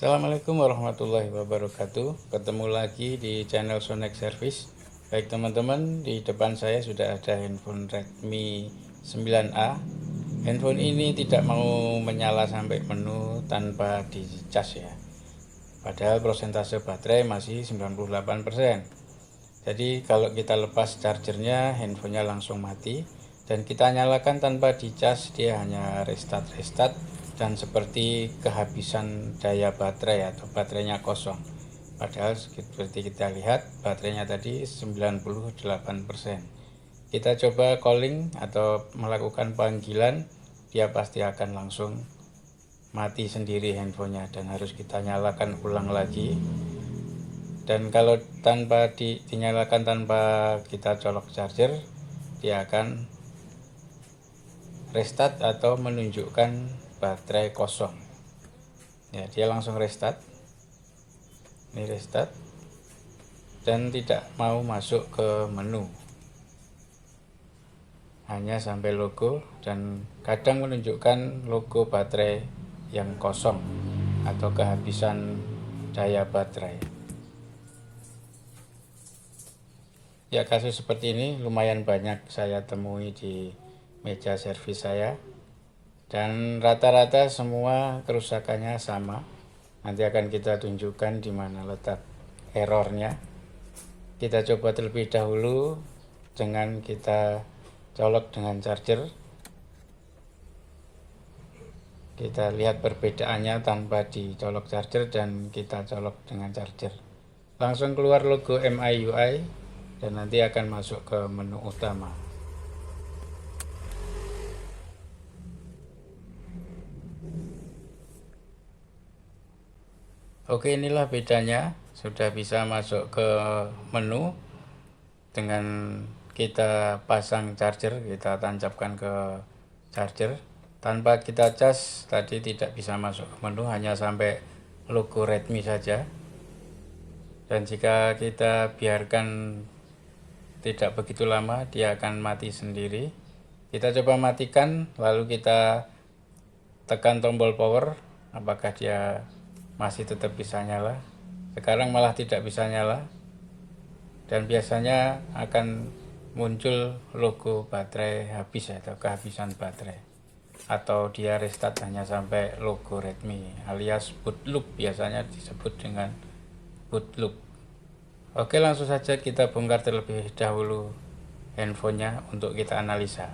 Assalamualaikum warahmatullahi wabarakatuh. Ketemu lagi di channel Sonex Service. Baik teman-teman, di depan saya sudah ada handphone Redmi 9A. Handphone ini tidak mau menyala sampai penuh tanpa dicas ya. Padahal prosentase baterai masih 98%. Jadi kalau kita lepas chargernya, handphonenya langsung mati. Dan kita nyalakan tanpa dicas, dia hanya restart dan seperti kehabisan daya baterai atau baterainya kosong. Padahal seperti kita lihat baterainya tadi 98%. Kita coba calling atau melakukan panggilan, dia pasti akan langsung mati sendiri handphonenya dan harus kita nyalakan ulang lagi. Dan kalau dinyalakan tanpa kita colok charger, dia akan restart atau menunjukkan baterai kosong. Ya, dia langsung restart. Ini restart dan tidak mau masuk ke menu. Hanya sampai logo dan kadang menunjukkan logo baterai yang kosong atau kehabisan daya baterai. Ya, kasus seperti ini lumayan banyak saya temui di meja servis saya. Dan rata-rata semua kerusakannya sama. Nanti akan kita tunjukkan di mana letak errornya. Kita coba terlebih dahulu dengan kita colok dengan charger. Kita lihat perbedaannya tanpa dicolok charger dan kita colok dengan charger. Langsung keluar logo MIUI dan nanti akan masuk ke menu utama. Oke, inilah bedanya. Sudah bisa masuk ke menu dengan kita pasang charger, kita tancapkan ke charger. Tanpa kita cas tadi tidak bisa masuk ke menu, hanya sampai logo Redmi saja. Dan jika kita biarkan tidak begitu lama, dia akan mati sendiri. Kita coba matikan, lalu kita tekan tombol power, apakah dia masih tetap bisa nyala. Sekarang malah tidak bisa nyala, dan biasanya akan muncul logo baterai habis atau kehabisan baterai, atau dia restart hanya sampai logo Redmi alias boot loop, biasanya disebut dengan boot loop. Oke, langsung saja kita bongkar terlebih dahulu handphonenya untuk kita analisa.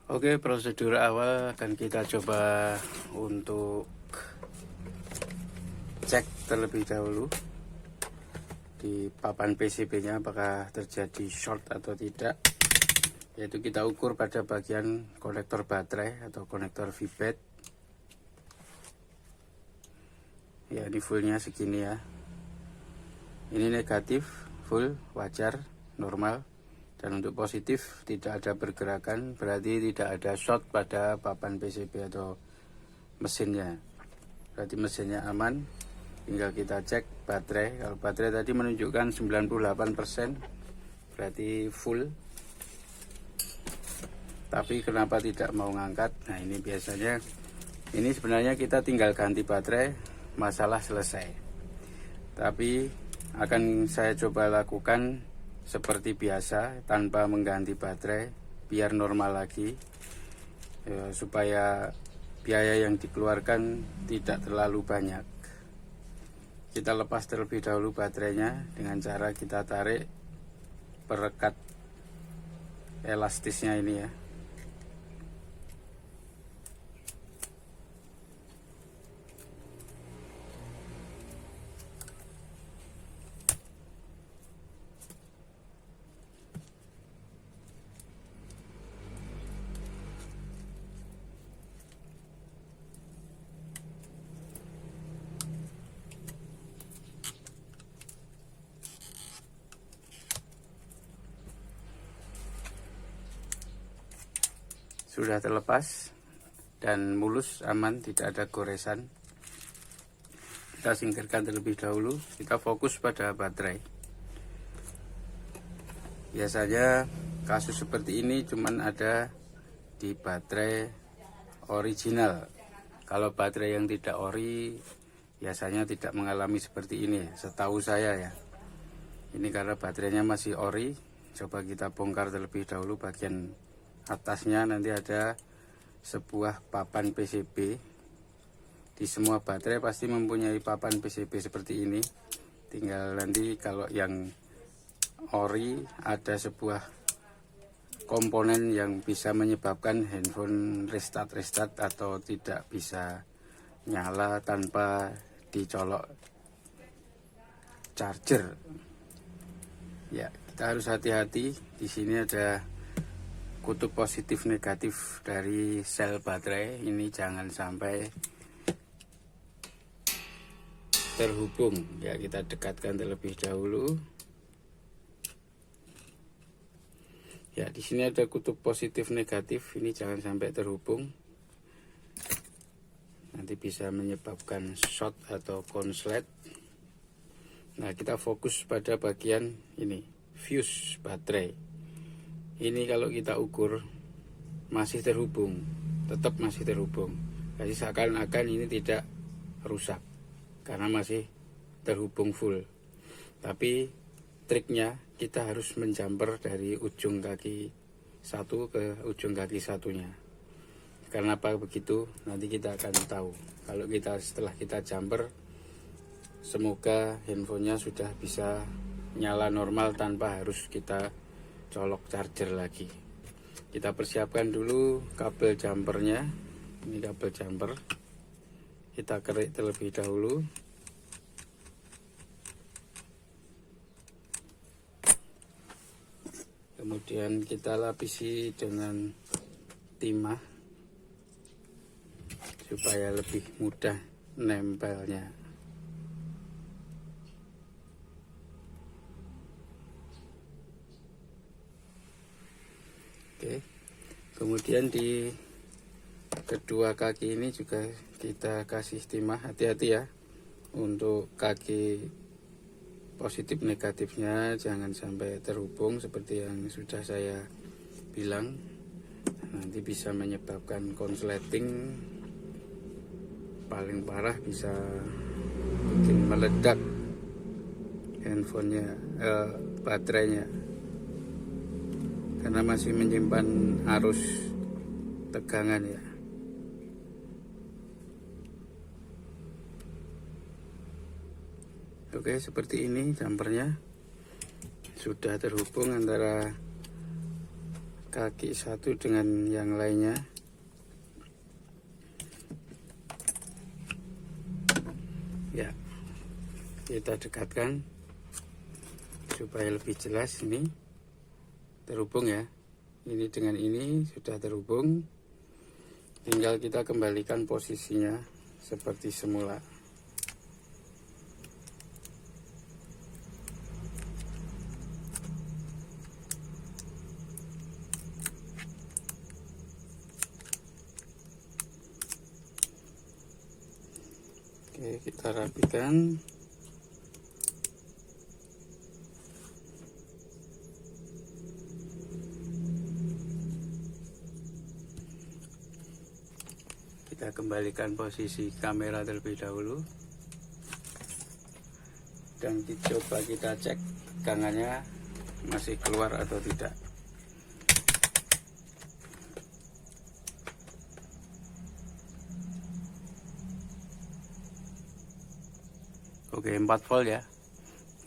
Oke, prosedur awal akan kita coba untuk cek terlebih dahulu di papan PCB-nya apakah terjadi short atau tidak. Yaitu kita ukur pada bagian konektor baterai atau konektor VBAT. Ya, ini fullnya segini ya. Ini negatif, full, wajar, normal. Dan untuk positif tidak ada pergerakan, berarti tidak ada short pada papan PCB atau mesinnya. Berarti mesinnya aman. Tinggal kita cek baterai. Kalau baterai tadi menunjukkan 98%, berarti full. Tapi kenapa tidak mau ngangkat? Nah, ini biasanya, ini sebenarnya kita tinggal ganti baterai, masalah selesai. Tapi akan saya coba lakukan seperti biasa tanpa mengganti baterai biar normal lagi ya, supaya biaya yang dikeluarkan tidak terlalu banyak. Kita lepas terlebih dahulu baterainya dengan cara kita tarik perekat elastisnya ini ya. sudah terlepas dan mulus, aman, tidak ada goresan. Kita singkirkan terlebih dahulu, kita fokus pada baterai. Biasanya kasus seperti ini cuman ada di baterai original. Kalau baterai yang tidak ori biasanya tidak mengalami seperti ini, setahu saya ya. Ini karena baterainya masih ori. Coba kita bongkar terlebih dahulu bagian atasnya. Nanti ada sebuah papan PCB. Di semua baterai pasti mempunyai papan PCB seperti ini. Tinggal nanti kalau yang ori ada sebuah komponen yang bisa menyebabkan handphone restart atau tidak bisa nyala tanpa dicolok charger. Ya, kita harus hati-hati. Di sini ada kutub positif negatif dari sel baterai. Ini jangan sampai terhubung. Ya, kita dekatkan terlebih dahulu. Ya, di sini ada kutub positif negatif. Ini jangan sampai terhubung. Nanti bisa menyebabkan short atau konslet. Nah, kita fokus pada bagian ini, fuse baterai. Ini kalau kita ukur masih terhubung, tetap masih terhubung. Jadi seakan-akan ini tidak rusak karena masih terhubung full. Tapi triknya kita harus menjumper dari ujung kaki satu ke ujung kaki satunya. Karena apa begitu? Nanti kita akan tahu. Kalau setelah kita jumper, semoga handphonenya sudah bisa nyala normal tanpa harus kita colok charger lagi. Kita persiapkan dulu kabel jumpernya. Ini kabel jumper. Kita kerik terlebih dahulu. Kemudian kita lapisi dengan timah supaya lebih mudah nempelnya. Oke. Kemudian di kedua kaki ini juga kita kasih timah. Hati-hati ya, untuk kaki positif negatifnya jangan sampai terhubung seperti yang sudah saya bilang. Nanti bisa menyebabkan konsleting, paling parah bisa bikin meledak handphonenya, baterainya, karena masih menyimpan arus tegangan ya. Oke, seperti ini jumpernya sudah terhubung antara kaki satu dengan yang lainnya. Ya, kita dekatkan supaya lebih jelas. Ini terhubung ya, ini dengan ini sudah terhubung. Tinggal kita kembalikan posisinya seperti semula. Oke, kita rapikan. Kita kembalikan posisi kamera terlebih dahulu. Dan coba kita cek tegangannya masih keluar atau tidak. Oke, 4 volt ya.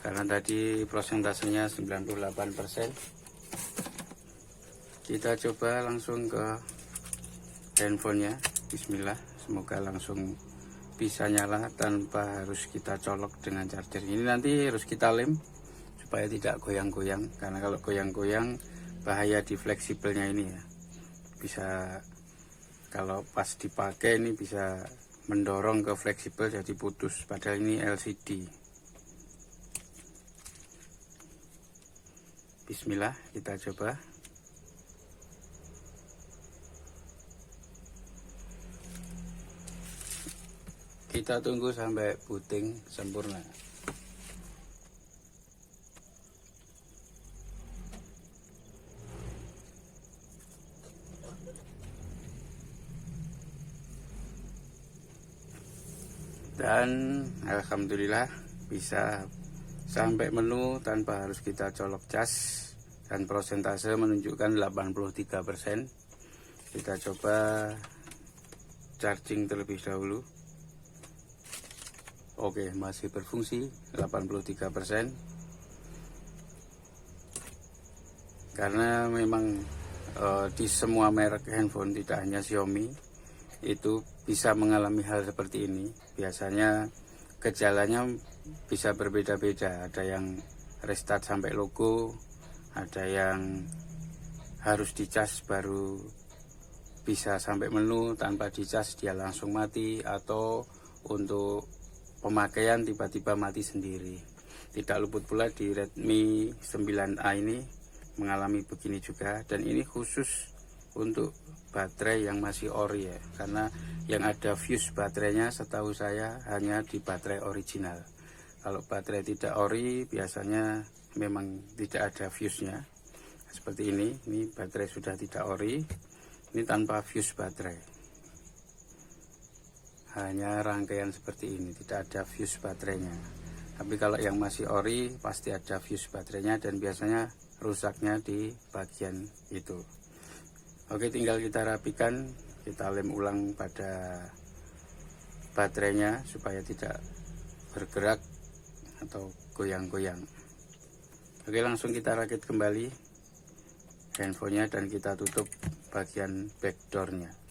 Karena tadi prosentasenya 98%. Kita coba langsung ke handphonenya. Bismillah, semoga langsung bisa nyala tanpa harus kita colok dengan charger. Ini nanti harus kita lem supaya tidak goyang-goyang, karena kalau goyang-goyang bahaya di fleksibelnya ini ya. Bisa kalau pas dipakai ini bisa mendorong ke fleksibel jadi putus, padahal ini LCD. Bismillah, kita coba. Kita tunggu sampai puting sempurna. Dan alhamdulillah bisa sampai menu tanpa harus kita colok cas, dan prosentase menunjukkan 83%. Kita coba charging terlebih dahulu. Oke, masih berfungsi 83%. Karena memang di semua merek handphone, tidak hanya Xiaomi, itu bisa mengalami hal seperti ini. Biasanya gejalanya bisa berbeda-beda. Ada yang restart sampai logo, ada yang harus dicas baru bisa sampai menu, tanpa dicas dia langsung mati, atau untuk pemakaian tiba-tiba mati sendiri. Tidak luput pula di Redmi 9A ini mengalami begini juga, dan ini khusus untuk baterai yang masih ori ya, karena yang ada fuse baterainya setahu saya hanya di baterai original. Kalau baterai tidak ori biasanya memang tidak ada fuse-nya. Seperti ini baterai sudah tidak ori, ini tanpa fuse baterai, hanya rangkaian seperti ini, tidak ada fuse baterainya. Tapi kalau yang masih ori pasti ada fuse baterainya, dan biasanya rusaknya di bagian itu. Oke, tinggal kita rapikan, kita lem ulang pada baterainya supaya tidak bergerak atau goyang-goyang. Oke, langsung kita rakit kembali handphonenya, dan kita tutup bagian backdoornya.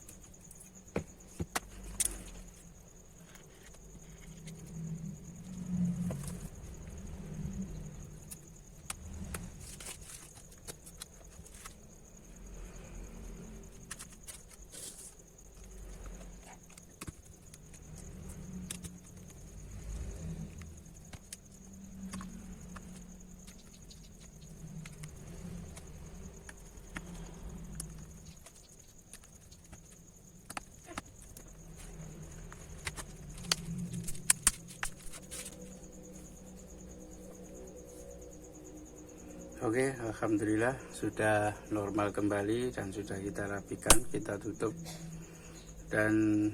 Oke, alhamdulillah sudah normal kembali dan sudah kita rapikan, kita tutup. Dan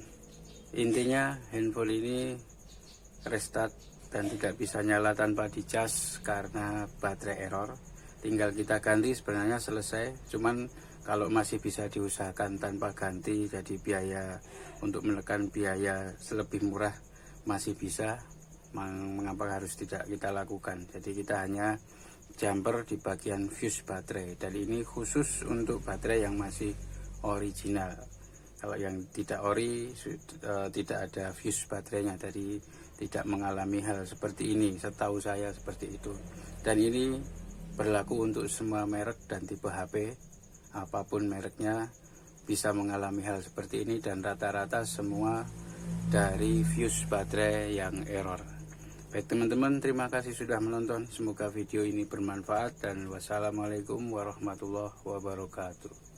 intinya handphone ini restart dan tidak bisa nyala tanpa dicas karena baterai error. Tinggal kita ganti, sebenarnya selesai. Cuman kalau masih bisa diusahakan tanpa ganti, jadi biaya untuk menekan biaya lebih murah masih bisa. Mengapa harus tidak kita lakukan? Jadi kita hanya jumper di bagian fuse baterai, dan ini khusus untuk baterai yang masih original. Kalau yang tidak ori tidak ada fuse baterainya, jadi tidak mengalami hal seperti ini, setahu saya seperti itu. Dan ini berlaku untuk semua merek dan tipe HP, apapun mereknya bisa mengalami hal seperti ini, dan rata-rata semua dari fuse baterai yang error. Baik teman-teman, terima kasih sudah menonton. Semoga video ini bermanfaat, dan wassalamualaikum warahmatullahi wabarakatuh.